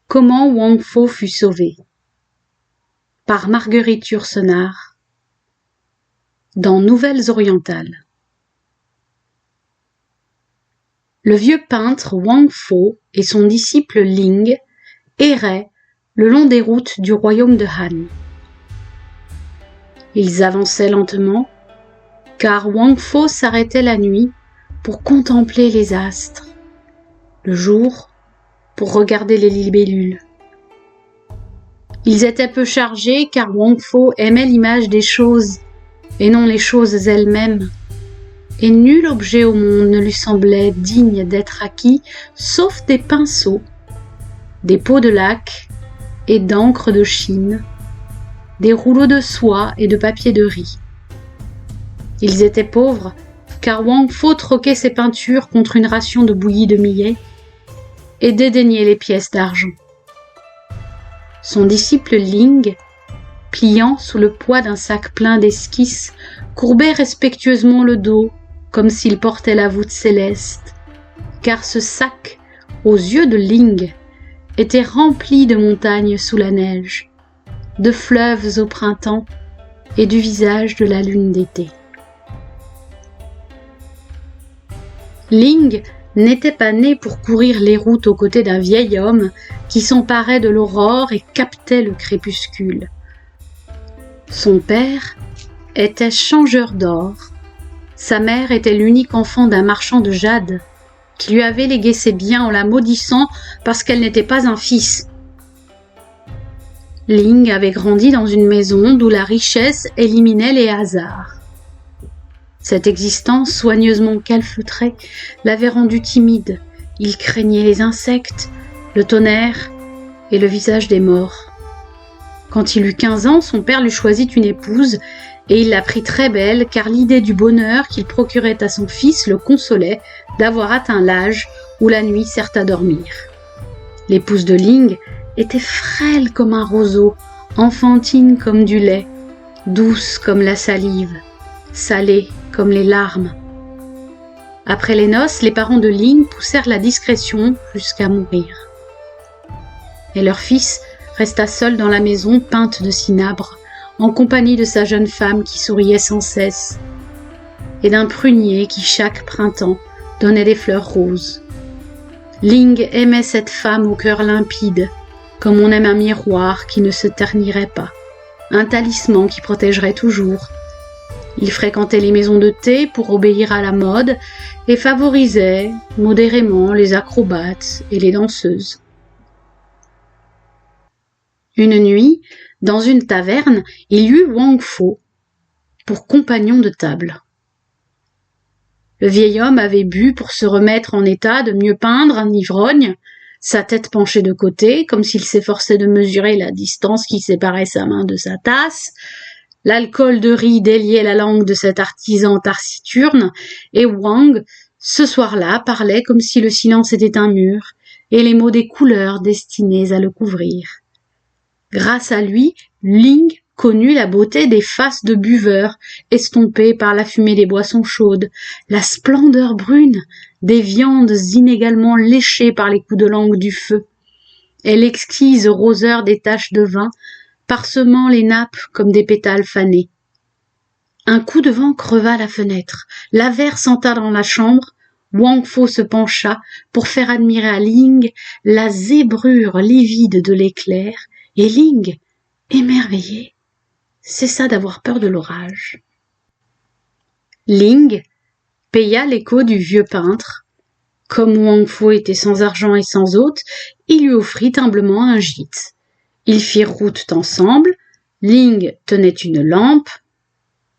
Comment Wang Fo fut sauvé. Par Marguerite Yourcenar. Dans Nouvelles Orientales. Le vieux peintre Wang Fo et son disciple Ling erraient le long des routes du royaume de Han. Ils avançaient lentement, car Wang Fo s'arrêtait la nuit pour contempler les astres, le jour pour regarder les libellules. Ils étaient peu chargés car Wang Fo aimait l'image des choses et non les choses elles-mêmes, et nul objet au monde ne lui semblait digne d'être acquis sauf des pinceaux, des pots de laque et d'encre de Chine, des rouleaux de soie et de papier de riz. Ils étaient pauvres car Wang Fo troquait ses peintures contre une ration de bouillie de millet et dédaignait les pièces d'argent. Son disciple Ling, pliant sous le poids d'un sac plein d'esquisses, courbait respectueusement le dos comme s'il portait la voûte céleste, car ce sac, aux yeux de Ling, était rempli de montagnes sous la neige, de fleuves au printemps et du visage de la lune d'été. Ling n'était pas né pour courir les routes aux côtés d'un vieil homme qui s'emparait de l'aurore et captait le crépuscule. Son père était changeur d'or. Sa mère était l'unique enfant d'un marchand de jade qui lui avait légué ses biens en la maudissant parce qu'elle n'était pas un fils. Ling avait grandi dans une maison d'où la richesse éliminait les hasards. Cette existence soigneusement calfeutrée l'avait rendu timide. Il craignait les insectes, le tonnerre et le visage des morts. Quand il eut 15 ans, son père lui choisit une épouse et il la prit très belle car l'idée du bonheur qu'il procurait à son fils le consolait d'avoir atteint l'âge où la nuit sert à dormir. L'épouse de Ling était frêle comme un roseau, enfantine comme du lait, douce comme la salive, salée comme les larmes. Après les noces, les parents de Ling poussèrent la discrétion jusqu'à mourir. Et leur fils resta seul dans la maison peinte de cinabre, en compagnie de sa jeune femme qui souriait sans cesse, et d'un prunier qui chaque printemps donnait des fleurs roses. Ling aimait cette femme au cœur limpide, comme on aime un miroir qui ne se ternirait pas, un talisman qui protégerait toujours. Il fréquentait les maisons de thé pour obéir à la mode et favorisait modérément les acrobates et les danseuses. Une nuit, dans une taverne, il eut Wang Fo pour compagnon de table. Le vieil homme avait bu pour se remettre en état de mieux peindre un ivrogne, sa tête penchée de côté, comme s'il s'efforçait de mesurer la distance qui séparait sa main de sa tasse. L'alcool de riz déliait la langue de cet artisan taciturne, et Wang, ce soir-là, parlait comme si le silence était un mur, et les mots des couleurs destinés à le couvrir. Grâce à lui, Ling connut la beauté des faces de buveurs, estompées par la fumée des boissons chaudes, la splendeur brune des viandes inégalement léchées par les coups de langue du feu, et l'exquise roseur des taches de vin, parsemant les nappes comme des pétales fanés. Un coup de vent creva la fenêtre, l'averse entra dans la chambre, Wang Fo se pencha pour faire admirer à Ling la zébrure livide de l'éclair, et Ling, émerveillé, cessa d'avoir peur de l'orage. Ling paya l'écho du vieux peintre. Comme Wang Fo était sans argent et sans hôte, il lui offrit humblement un gîte. Ils firent route ensemble, Ling tenait une lampe,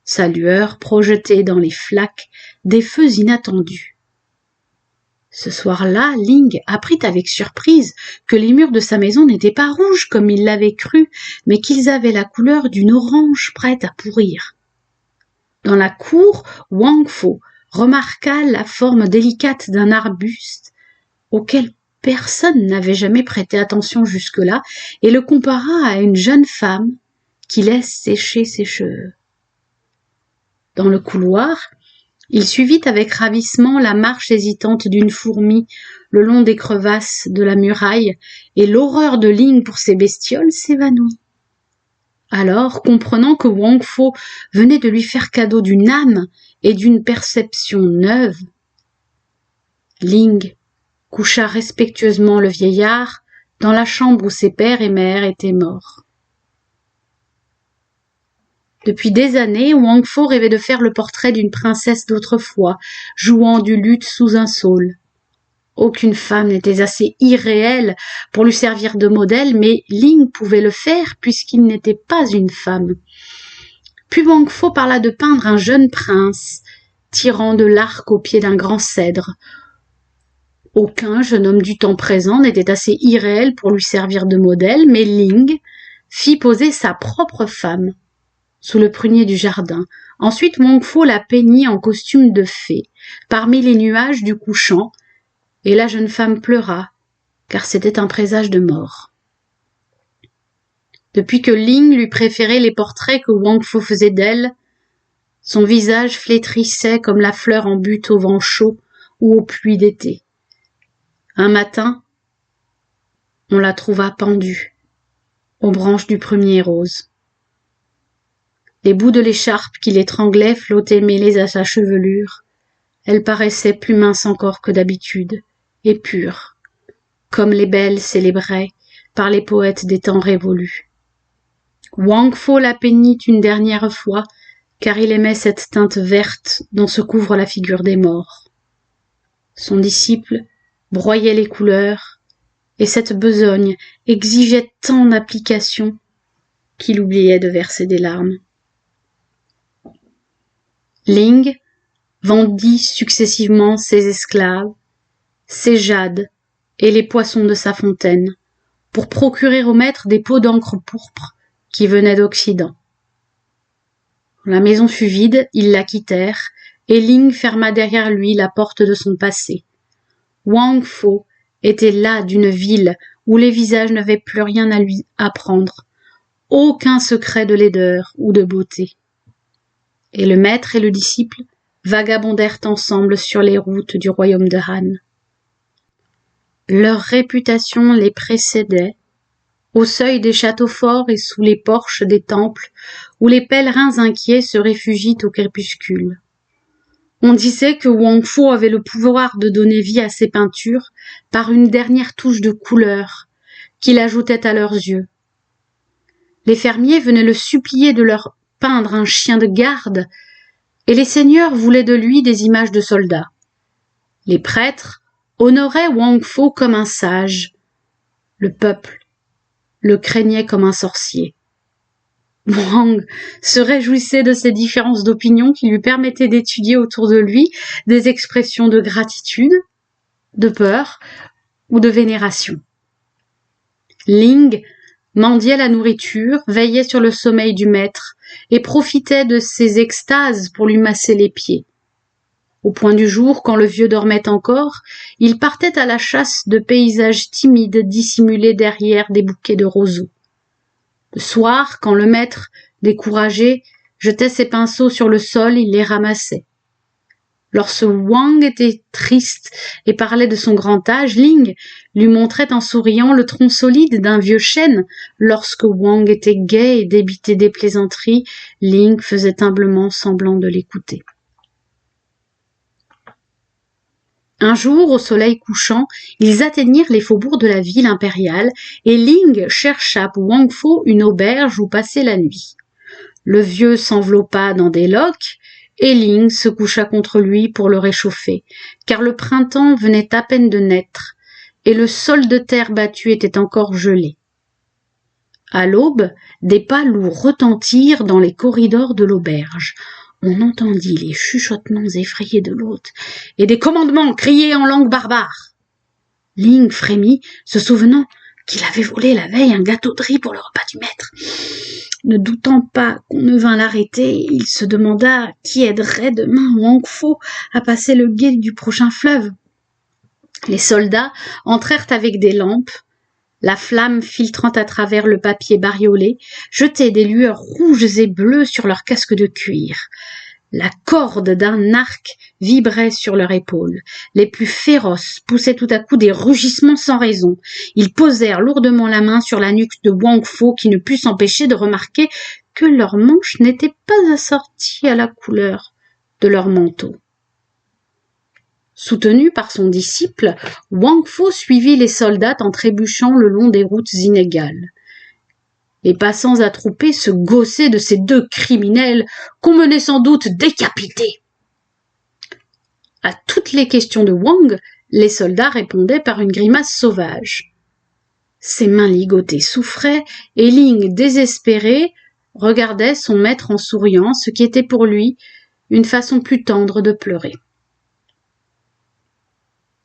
sa lueur projetait dans les flaques des feux inattendus. Ce soir-là, Ling apprit avec surprise que les murs de sa maison n'étaient pas rouges comme il l'avait cru, mais qu'ils avaient la couleur d'une orange prête à pourrir. Dans la cour, Wang Fo remarqua la forme délicate d'un arbuste auquel personne n'avait jamais prêté attention jusque-là et le compara à une jeune femme qui laisse sécher ses cheveux. Dans le couloir, Il suivit avec ravissement la marche hésitante d'une fourmi le long des crevasses de la muraille, et l'horreur de Ling pour ces bestioles s'évanouit. Alors, comprenant que Wang Fo venait de lui faire cadeau d'une âme et d'une perception neuve, Ling coucha respectueusement le vieillard dans la chambre où ses père et mère étaient morts. Depuis des années, Wang Fo rêvait de faire le portrait d'une princesse d'autrefois, jouant du luth sous un saule. Aucune femme n'était assez irréelle pour lui servir de modèle, mais Ling pouvait le faire puisqu'il n'était pas une femme. Puis Wang Fo parla de peindre un jeune prince, tirant de l'arc au pied d'un grand cèdre. Aucun jeune homme du temps présent n'était assez irréel pour lui servir de modèle, mais Ling fit poser sa propre femme sous le prunier du jardin. Ensuite, Wang Fo la peignit en costume de fée, parmi les nuages du couchant, et la jeune femme pleura, car c'était un présage de mort. Depuis que Ling lui préférait les portraits que Wang Fo faisait d'elle, son visage flétrissait comme la fleur en butte au vent chaud ou aux pluies d'été. Un matin, on la trouva pendue aux branches du premier rose. Les bouts de l'écharpe qui l'étranglait flottaient mêlés à sa chevelure. Elle paraissait plus mince encore que d'habitude, et pure, comme les belles célébrées par les poètes des temps révolus. Wang Fo la peignit une dernière fois, car il aimait cette teinte verte dont se couvre la figure des morts. Son disciple broyait les couleurs, et cette besogne exigeait tant d'application qu'il oubliait de verser des larmes. Ling vendit successivement ses esclaves, ses jades et les poissons de sa fontaine, pour procurer au maître des pots d'encre pourpre qui venaient d'Occident. La maison fut vide, ils la quittèrent, et Ling ferma derrière lui la porte de son passé. Wang Fo était là d'une ville où les visages n'avaient plus rien à lui apprendre, aucun secret de laideur ou de beauté. Et le maître et le disciple vagabondèrent ensemble sur les routes du royaume de Han. Leur réputation les précédait, au seuil des châteaux forts et sous les porches des temples, où les pèlerins inquiets se réfugient au crépuscule. On disait que Wang Fo avait le pouvoir de donner vie à ses peintures par une dernière touche de couleur qu'il ajoutait à leurs yeux. Les fermiers venaient le supplier de leur peindre un chien de garde, et les seigneurs voulaient de lui des images de soldats. Les prêtres honoraient Wang Fo comme un sage. Le peuple le craignait comme un sorcier. Wang se réjouissait de ces différences d'opinion qui lui permettaient d'étudier autour de lui des expressions de gratitude, de peur ou de vénération. Ling mendiait la nourriture, veillait sur le sommeil du maître et profitait de ses extases pour lui masser les pieds. Au point du jour, quand le vieux dormait encore, il partait à la chasse de paysages timides dissimulés derrière des bouquets de roseaux. Le soir, quand le maître, découragé, jetait ses pinceaux sur le sol, il les ramassait. Lorsque Wang était triste et parlait de son grand âge, Ling lui montrait en souriant le tronc solide d'un vieux chêne. Lorsque Wang était gai et débitait des plaisanteries, Ling faisait humblement semblant de l'écouter. Un jour, au soleil couchant, ils atteignirent les faubourgs de la ville impériale et Ling chercha pour Wang Fo une auberge où passer la nuit. Le vieux s'enveloppa dans des loques et Ling se coucha contre lui pour le réchauffer, car le printemps venait à peine de naître et le sol de terre battue était encore gelé. À l'aube, des pas lourds retentirent dans les corridors de l'auberge. On entendit les chuchotements effrayés de l'hôte et des commandements criés en langue barbare. Ling frémit, se souvenant qu'il avait volé la veille un gâteau de riz pour le repas du maître. Ne doutant pas qu'on ne vînt l'arrêter, il se demanda qui aiderait demain Wang Fo à passer le gué du prochain fleuve. Les soldats entrèrent avec des lampes. La flamme filtrant à travers le papier bariolé jetait des lueurs rouges et bleues sur leurs casques de cuir. La corde d'un arc vibrait sur leur épaule. Les plus féroces poussaient tout à coup des rugissements sans raison. Ils posèrent lourdement la main sur la nuque de Wang Fo qui ne put s'empêcher de remarquer que leurs manches n'étaient pas assorties à la couleur de leur manteau. Soutenu par son disciple, Wang Fo suivit les soldats en trébuchant le long des routes inégales. Les passants attroupés se gaussaient de ces deux criminels qu'on menait sans doute décapités. À toutes les questions de Wang, les soldats répondaient par une grimace sauvage. Ses mains ligotées souffraient et Ling, désespéré, regardait son maître en souriant, ce qui était pour lui une façon plus tendre de pleurer.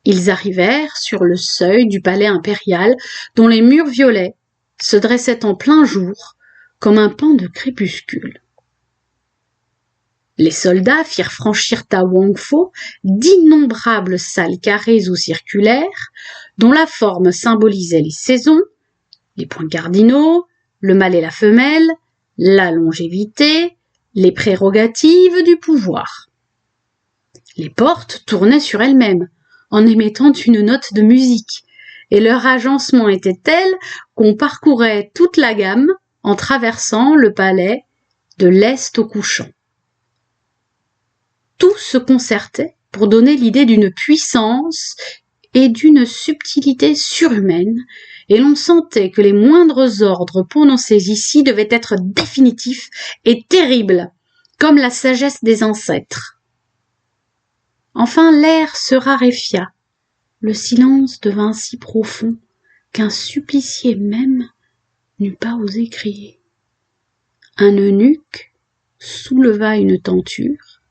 Ils arrivèrent sur le seuil du palais impérial dont les murs violets se dressaient en plein jour comme un pan de crépuscule. Les soldats firent franchir à Wang Fo d'innombrables salles carrées ou circulaires dont la forme symbolisait les saisons, les points cardinaux, le mâle et la femelle, la longévité, les prérogatives du pouvoir. Les portes tournaient sur elles-mêmes en émettant une note de musique, et leur agencement était tel qu'on parcourait toute la gamme en traversant le palais de l'est au couchant. Tout se concertait pour donner l'idée d'une puissance et d'une subtilité surhumaine, et l'on sentait que les moindres ordres prononcés ici devaient être définitifs et terribles, comme la sagesse des ancêtres. Enfin l'air se raréfia, le silence devint si profond qu'un supplicié même n'eût pas osé crier. Un eunuque souleva une tenture,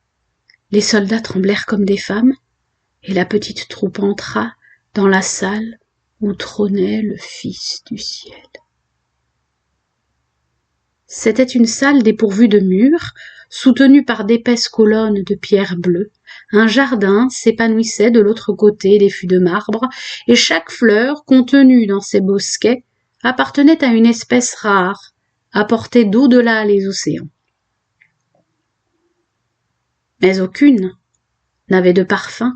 les soldats tremblèrent comme des femmes, et la petite troupe entra dans la salle où trônait le Fils du ciel. C'était une salle dépourvue de murs, soutenue par d'épaisses colonnes de pierre bleue. Un jardin s'épanouissait de l'autre côté des fûts de marbre, et chaque fleur contenue dans ces bosquets appartenait à une espèce rare, apportée d'au-delà les océans. Mais aucune n'avait de parfum,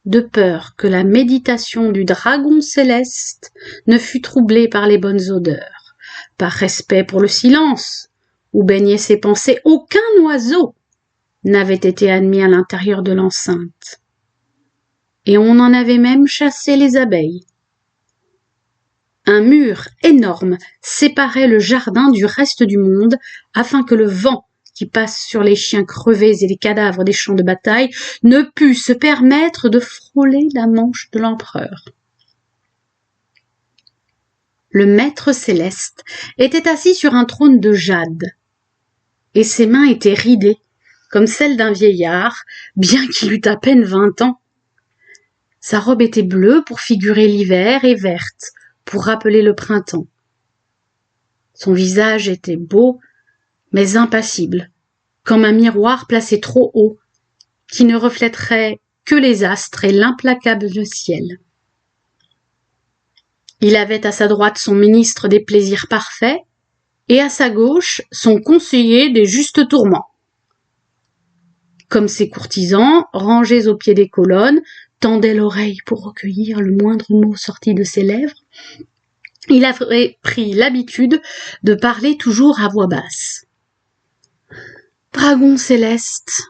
de peur que la méditation du dragon céleste ne fût troublée par les bonnes odeurs. Par respect pour le silence, où baignaient ses pensées, aucun oiseau n'avait été admis à l'intérieur de l'enceinte. Et on en avait même chassé les abeilles. Un mur énorme séparait le jardin du reste du monde afin que le vent qui passe sur les chiens crevés et les cadavres des champs de bataille ne pût se permettre de frôler la manche de l'empereur. Le maître céleste était assis sur un trône de jade, et ses mains étaient ridées, comme celles d'un vieillard, bien qu'il eût à peine 20 ans. Sa robe était bleue pour figurer l'hiver et verte pour rappeler le printemps. Son visage était beau, mais impassible, comme un miroir placé trop haut, qui ne reflèterait que les astres et l'implacable ciel. Il avait à sa droite son ministre des plaisirs parfaits, et à sa gauche son conseiller des justes tourments. Comme ses courtisans, rangés au pied des colonnes, tendaient l'oreille pour recueillir le moindre mot sorti de ses lèvres, il avait pris l'habitude de parler toujours à voix basse. « Dragon céleste,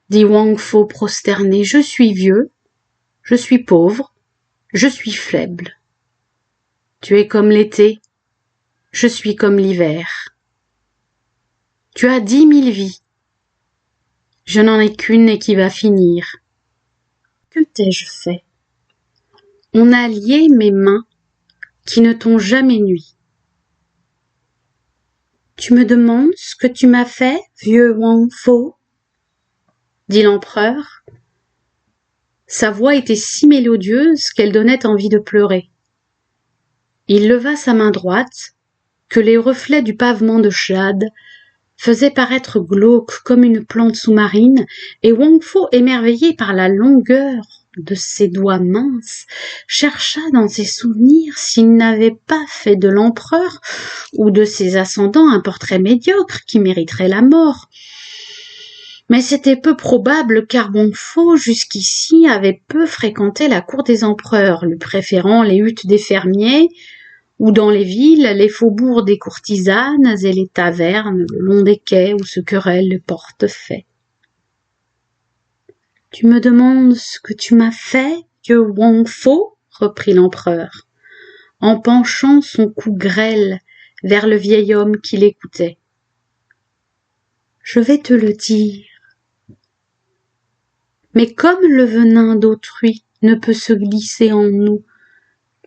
dit Wang Fo prosterné, je suis vieux, je suis pauvre, je suis faible. Tu es comme l'été, je suis comme l'hiver. Tu as 10 000 vies, je n'en ai qu'une et qui va finir. Que t'ai-je fait? On a lié mes mains qui ne t'ont jamais nui. Tu me demandes ce que tu m'as fait, vieux Wang Fo? Dit l'empereur. Sa voix était si mélodieuse qu'elle donnait envie de pleurer. Il leva sa main droite, que les reflets du pavement de jade faisaient paraître glauque comme une plante sous-marine, et Wang Fo, émerveillé par la longueur de ses doigts minces, chercha dans ses souvenirs s'il n'avait pas fait de l'empereur ou de ses ascendants un portrait médiocre qui mériterait la mort. Mais c'était peu probable car Wang Fo, jusqu'ici, avait peu fréquenté la cour des empereurs, lui préférant les huttes des fermiers, ou dans les villes, les faubourgs des courtisanes et les tavernes le long des quais où se querellent les portefaix. « Tu me demandes ce que tu m'as fait, vieux Wang Fo ?» reprit l'empereur, en penchant son cou grêle vers le vieil homme qui l'écoutait. « Je vais te le dire. Mais comme le venin d'autrui ne peut se glisser en nous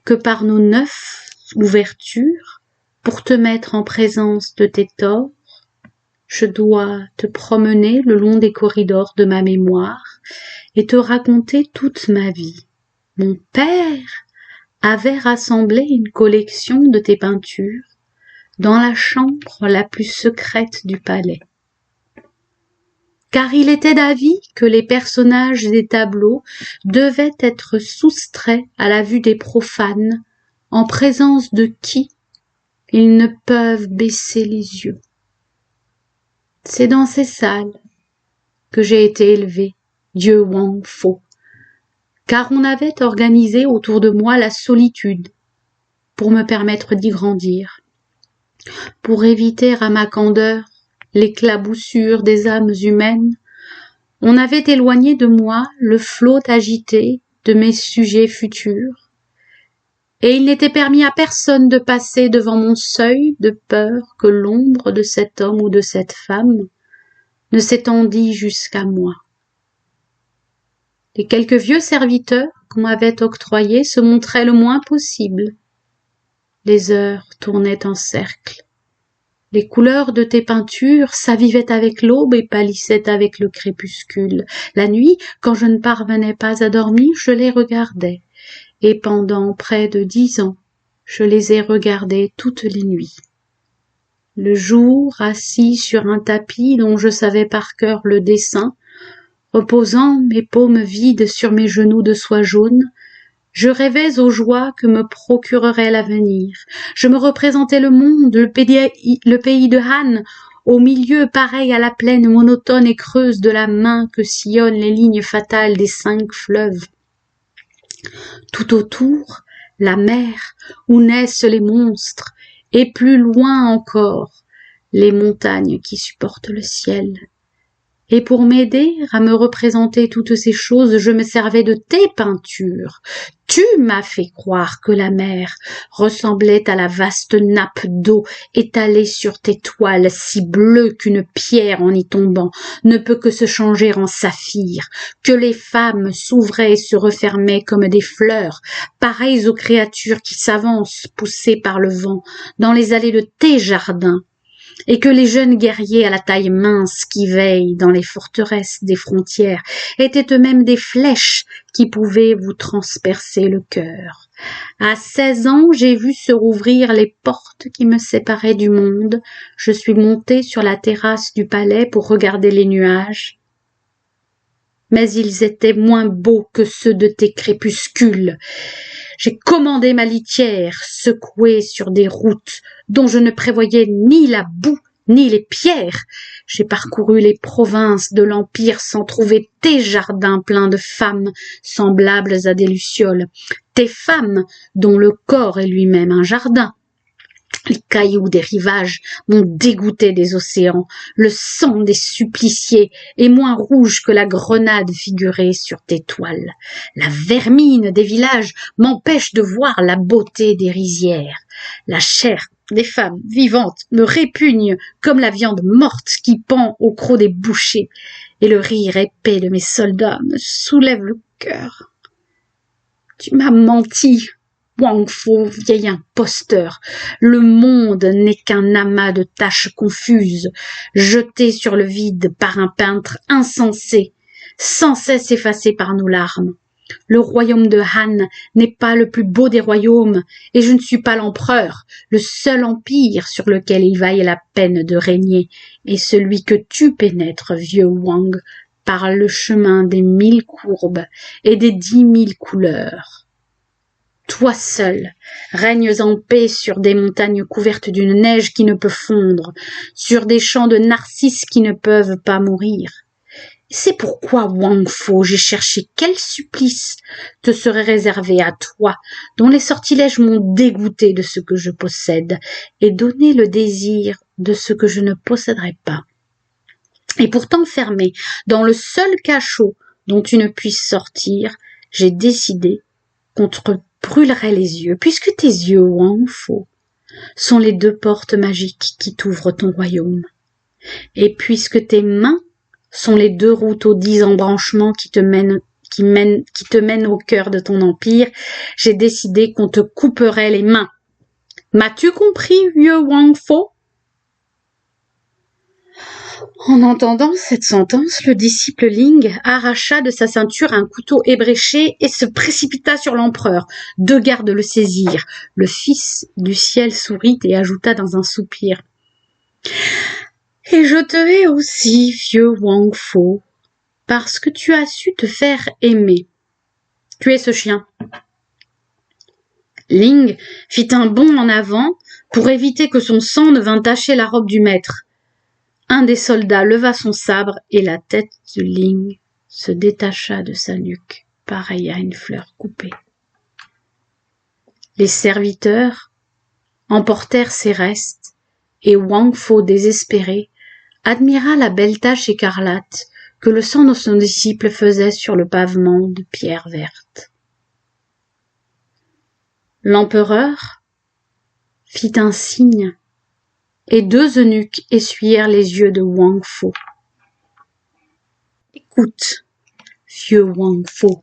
que par nos 9 ouvertures pour te mettre en présence de tes torts, je dois te promener le long des corridors de ma mémoire et te raconter toute ma vie. Mon père avait rassemblé une collection de tes peintures dans la chambre la plus secrète du palais. Car il était d'avis que les personnages des tableaux devaient être soustraits à la vue des profanes, en présence de qui ils ne peuvent baisser les yeux. C'est dans ces salles que j'ai été élevé, dieu Wang Fo, car on avait organisé autour de moi la solitude pour me permettre d'y grandir, pour éviter à ma candeur l'éclaboussure des âmes humaines. On avait éloigné de moi le flot agité de mes sujets futurs, et il n'était permis à personne de passer devant mon seuil de peur que l'ombre de cet homme ou de cette femme ne s'étendît jusqu'à moi. Les quelques vieux serviteurs qu'on m'avait octroyés se montraient le moins possible. Les heures tournaient en cercle. Les couleurs de tes peintures s'avivaient avec l'aube et pâlissaient avec le crépuscule. La nuit, quand je ne parvenais pas à dormir, je les regardais. Et pendant près de 10 ans, je les ai regardés toutes les nuits. Le jour, assis sur un tapis dont je savais par cœur le dessin, reposant mes paumes vides sur mes genoux de soie jaune, je rêvais aux joies que me procurerait l'avenir. Je me représentais le monde, le pays de Han, au milieu pareil à la plaine monotone et creuse de la main que sillonnent les lignes fatales des 5 fleuves. Tout autour, la mer, où naissent les monstres, et plus loin encore, les montagnes qui supportent le ciel. Et pour m'aider à me représenter toutes ces choses, je me servais de tes peintures. Tu m'as fait croire que la mer ressemblait à la vaste nappe d'eau étalée sur tes toiles, si bleue qu'une pierre en y tombant ne peut que se changer en saphir, que les femmes s'ouvraient et se refermaient comme des fleurs, pareilles aux créatures qui s'avancent, poussées par le vent, dans les allées de tes jardins, et que les jeunes guerriers à la taille mince qui veillent dans les forteresses des frontières étaient eux-mêmes des flèches qui pouvaient vous transpercer le cœur. À 16 ans, j'ai vu se rouvrir les portes qui me séparaient du monde. Je suis montée sur la terrasse du palais pour regarder les nuages. Mais ils étaient moins beaux que ceux de tes crépuscules. J'ai commandé ma litière, secouée sur des routes dont je ne prévoyais ni la boue ni les pierres. J'ai parcouru les provinces de l'Empire sans trouver tes jardins pleins de femmes semblables à des lucioles, tes femmes dont le corps est lui-même un jardin. Les cailloux des rivages m'ont dégoûté des océans. Le sang des suppliciés est moins rouge que la grenade figurée sur tes toiles. La vermine des villages m'empêche de voir la beauté des rizières. La chair des femmes vivantes me répugne comme la viande morte qui pend au croc des bouchers. Et le rire épais de mes soldats me soulève le cœur. Tu m'as menti, Wang Fo, vieil imposteur. Le monde n'est qu'un amas de taches confuses, jetées sur le vide par un peintre insensé, sans cesse effacé par nos larmes. Le royaume de Han n'est pas le plus beau des royaumes, et je ne suis pas l'empereur. Le seul empire sur lequel il vaille la peine de régner est celui que tu pénètres, vieux Wang, par le chemin des 1000 courbes et des 10 000 couleurs. Toi seul règnes en paix sur des montagnes couvertes d'une neige qui ne peut fondre, sur des champs de narcisses qui ne peuvent pas mourir. C'est pourquoi, Wang Fo, j'ai cherché quel supplice te serait réservé à toi, dont les sortilèges m'ont dégoûté de ce que je possède et donné le désir de ce que je ne posséderai pas. Et pour t'enfermer dans le seul cachot dont tu ne puisses sortir, j'ai décidé qu'on te brûlerait les yeux, puisque tes yeux, Wang Fo, sont les 2 portes magiques qui t'ouvrent ton royaume. Et puisque tes mains sont les 2 routes aux 10 embranchements qui te mènent au cœur de ton empire, j'ai décidé qu'on te couperait les mains. M'as-tu compris, vieux Wang Fo? En entendant cette sentence, le disciple Ling arracha de sa ceinture un couteau ébréché et se précipita sur l'empereur. 2 gardes le saisirent. Le fils du ciel sourit et ajouta dans un soupir: Et je te hais aussi, vieux Wang Fo, parce que tu as su te faire aimer. Tuez ce chien. Ling fit un bond en avant pour éviter que son sang ne vînt tacher la robe du maître. Un des soldats leva son sabre et la tête de Ling se détacha de sa nuque, pareille à une fleur coupée. Les serviteurs emportèrent ses restes et Wang Fo, désespéré, admira la belle tache écarlate que le sang de son disciple faisait sur le pavement de pierre verte. L'empereur fit un signe et 2 eunuques essuyèrent les yeux de Wang Fo. « Écoute, vieux Wang Fo,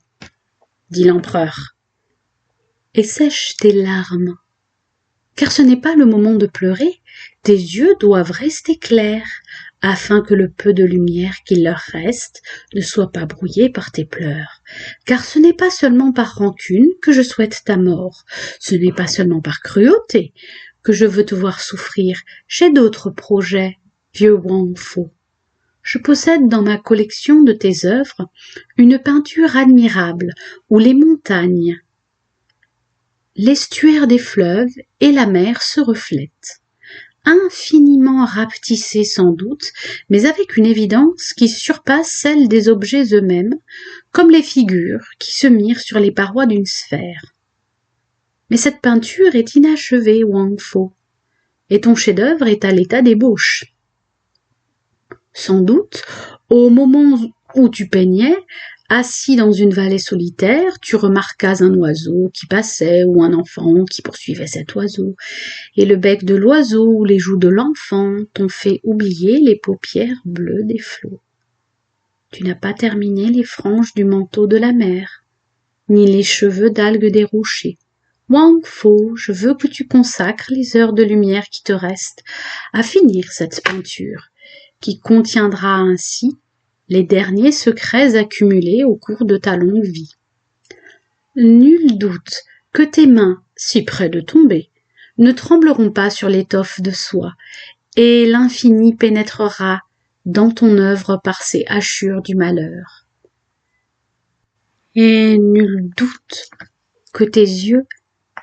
dit l'empereur, et sèche tes larmes, car ce n'est pas le moment de pleurer, tes yeux doivent rester clairs, afin que le peu de lumière qu'il leur reste ne soit pas brouillé par tes pleurs. Car ce n'est pas seulement par rancune que je souhaite ta mort, ce n'est pas seulement par cruauté que je veux te voir souffrir. J'ai d'autres projets, vieux Wang Fo. Je possède dans ma collection de tes œuvres une peinture admirable où les montagnes, l'estuaire des fleuves et la mer se reflètent. Infiniment rapetissée sans doute, mais avec une évidence qui surpasse celle des objets eux-mêmes, comme les figures qui se mirent sur les parois d'une sphère. Mais cette peinture est inachevée, Wang Fo, et ton chef-d'œuvre est à l'état d'ébauche. Sans doute, au moment où tu peignais, assis dans une vallée solitaire, tu remarquas un oiseau qui passait ou un enfant qui poursuivait cet oiseau, et le bec de l'oiseau ou les joues de l'enfant t'ont fait oublier les paupières bleues des flots. Tu n'as pas terminé les franges du manteau de la mer, ni les cheveux d'algues des rochers. Wang Fo, je veux que tu consacres les heures de lumière qui te restent à finir cette peinture, qui contiendra ainsi les derniers secrets accumulés au cours de ta longue vie. Nul doute que tes mains, si près de tomber, ne trembleront pas sur l'étoffe de soie, et l'infini pénétrera dans ton œuvre par ses hachures du malheur. Et nul doute que tes yeux,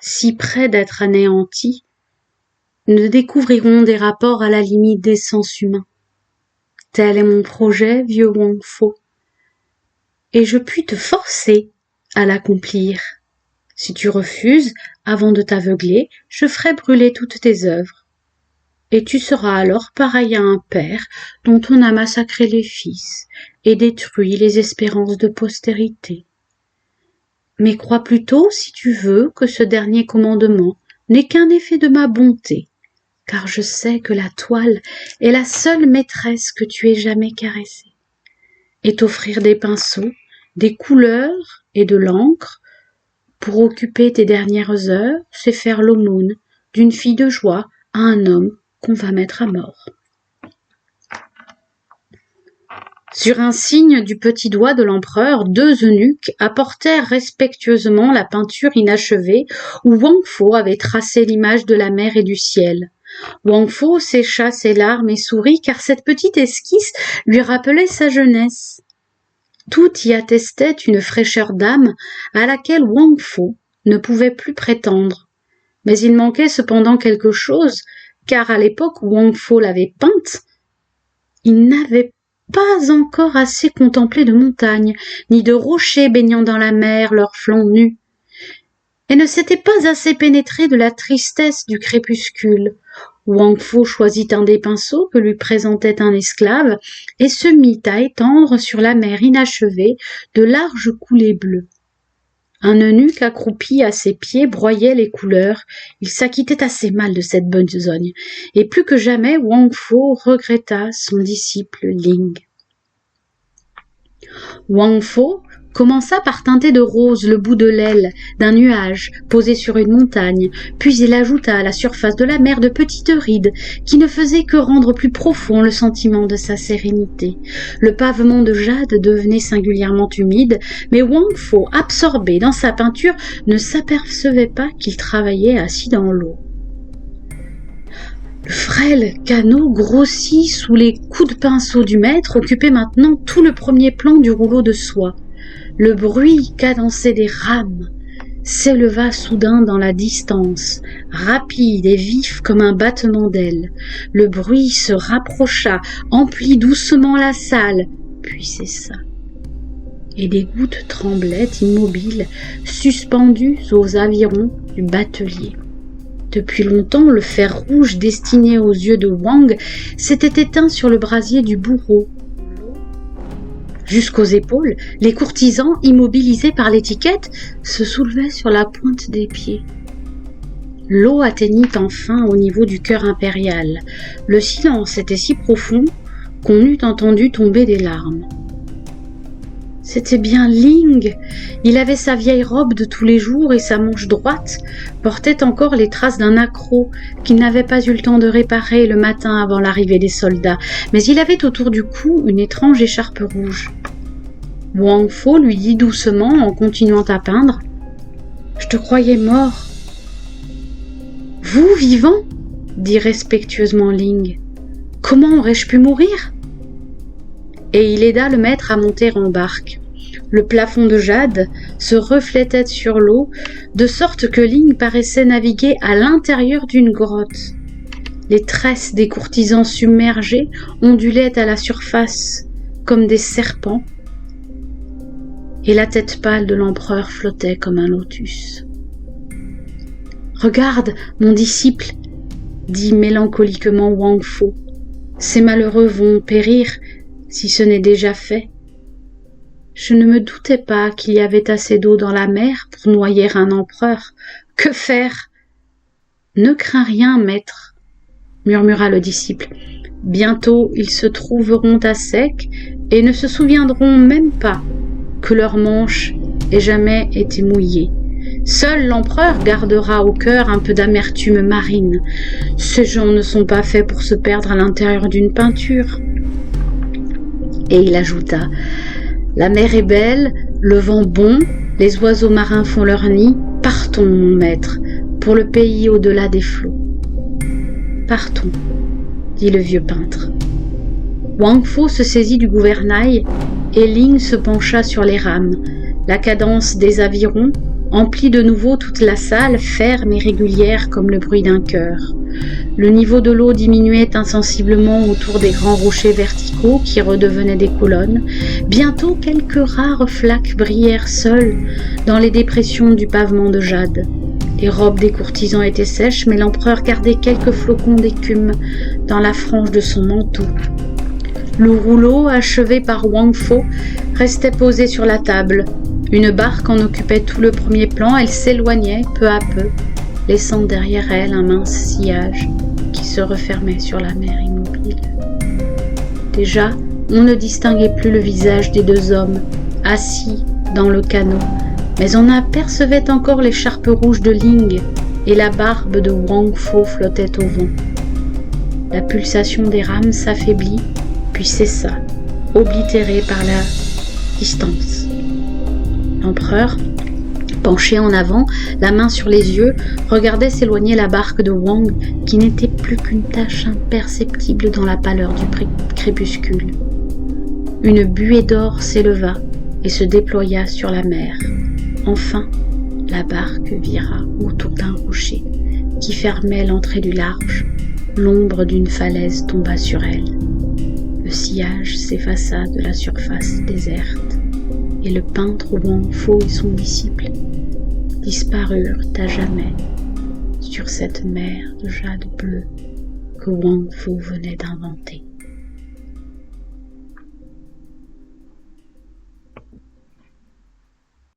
si près d'être anéantis, ne découvriront des rapports à la limite des sens humains. Tel est mon projet, vieux Wang Fo, et je puis te forcer à l'accomplir. Si tu refuses, avant de t'aveugler, je ferai brûler toutes tes œuvres, et tu seras alors pareil à un père dont on a massacré les fils et détruit les espérances de postérité. Mais crois plutôt, si tu veux, que ce dernier commandement n'est qu'un effet de ma bonté, car je sais que la toile est la seule maîtresse que tu aies jamais caressée, et t'offrir des pinceaux, des couleurs et de l'encre pour occuper tes dernières heures, c'est faire l'aumône d'une fille de joie à un homme qu'on va mettre à mort. Sur un signe du petit doigt de l'empereur, 2 eunuques apportèrent respectueusement la peinture inachevée où Wang Fo avait tracé l'image de la mer et du ciel. Wang Fo sécha ses larmes et sourit car cette petite esquisse lui rappelait sa jeunesse. Tout y attestait une fraîcheur d'âme à laquelle Wang Fo ne pouvait plus prétendre. Mais il manquait cependant quelque chose, car à l'époque où Wang Fo l'avait peinte, il n'avait pas encore assez contemplé de montagnes, ni de rochers baignant dans la mer leurs flancs nus, et ne s'était pas assez pénétré de la tristesse du crépuscule. Wang Fo choisit un des pinceaux que lui présentait un esclave et se mit à étendre sur la mer inachevée de larges coulées bleues. Un eunuque accroupi à ses pieds broyait les couleurs. Il s'acquittait assez mal de cette besogne, et plus que jamais Wang Fo regretta son disciple Ling. Wang Fo commença par teinter de rose le bout de l'aile d'un nuage posé sur une montagne, puis il ajouta à la surface de la mer de petites rides qui ne faisaient que rendre plus profond le sentiment de sa sérénité. Le pavement de jade devenait singulièrement humide, mais Wang Fo, absorbé dans sa peinture, ne s'apercevait pas qu'il travaillait assis dans l'eau. Le frêle canot grossi sous les coups de pinceau du maître occupait maintenant tout le premier plan du rouleau de soie. Le bruit cadencé des rames s'éleva soudain dans la distance, rapide et vif comme un battement d'ailes. Le bruit se rapprocha, emplit doucement la salle, puis cessa. Et des gouttes tremblaient immobiles, suspendues aux avirons du batelier. Depuis longtemps, le fer rouge destiné aux yeux de Wang s'était éteint sur le brasier du bourreau. Jusqu'aux épaules, les courtisans, immobilisés par l'étiquette, se soulevaient sur la pointe des pieds. L'eau atteignit enfin au niveau du cœur impérial. Le silence était si profond qu'on eût entendu tomber des larmes. C'était bien Ling. Il avait sa vieille robe de tous les jours et sa manche droite portait encore les traces d'un accroc qu'il n'avait pas eu le temps de réparer le matin avant l'arrivée des soldats, mais il avait autour du cou une étrange écharpe rouge. Wang Fo lui dit doucement en continuant à peindre : « Je te croyais mort. »« Vous, vivant ?» dit respectueusement Ling. « Comment aurais-je pu mourir ?» Et il aida le maître à monter en barque. Le plafond de jade se reflétait sur l'eau, de sorte que Ling paraissait naviguer à l'intérieur d'une grotte. Les tresses des courtisans submergés ondulaient à la surface comme des serpents, et la tête pâle de l'empereur flottait comme un lotus. « Regarde, mon disciple, » dit mélancoliquement Wang Fo. « Ces malheureux vont périr, si ce n'est déjà fait. Je ne me doutais pas qu'il y avait assez d'eau dans la mer pour noyer un empereur. Que faire ? » « Ne crains rien, maître, » murmura le disciple. « Bientôt ils se trouveront à sec et ne se souviendront même pas que leur manche ait jamais été mouillée. Seul l'empereur gardera au cœur un peu d'amertume marine. Ces gens ne sont pas faits pour se perdre à l'intérieur d'une peinture. » Et il ajouta : « La mer est belle, le vent bon, les oiseaux marins font leur nid. Partons, mon maître, pour le pays au-delà des flots. » « Partons, » dit le vieux peintre. Wang Fo se saisit du gouvernail et Ling se pencha sur les rames. La cadence des avirons emplit de nouveau toute la salle, ferme et régulière comme le bruit d'un cœur. Le niveau de l'eau diminuait insensiblement autour des grands rochers verticaux qui redevenaient des colonnes. Bientôt, quelques rares flaques brillèrent seules dans les dépressions du pavement de jade. Les robes des courtisans étaient sèches, mais l'empereur gardait quelques flocons d'écume dans la frange de son manteau. Le rouleau, achevé par Wang Fo, restait posé sur la table. Une barque en occupait tout le premier plan. Elle s'éloignait peu à peu, laissant derrière elle un mince sillage qui se refermait sur la mer immobile. Déjà, on ne distinguait plus le visage des deux hommes, assis dans le canot, mais on apercevait encore l'écharpe rouge de Ling et la barbe de Wang Fo flottait au vent. La pulsation des rames s'affaiblit, puis cessa, oblitérée par la distance. L'empereur, penché en avant, la main sur les yeux, regardait s'éloigner la barque de Wang, qui n'était plus qu'une tache imperceptible dans la pâleur du crépuscule. Une buée d'or s'éleva et se déploya sur la mer. Enfin, la barque vira autour d'un rocher qui fermait l'entrée du large. L'ombre d'une falaise tomba sur elle. Le sillage s'effaça de la surface déserte, et le peintre Wang Fo et son disciple disparurent à jamais sur cette mer de jade bleu que Wang Fo venait d'inventer.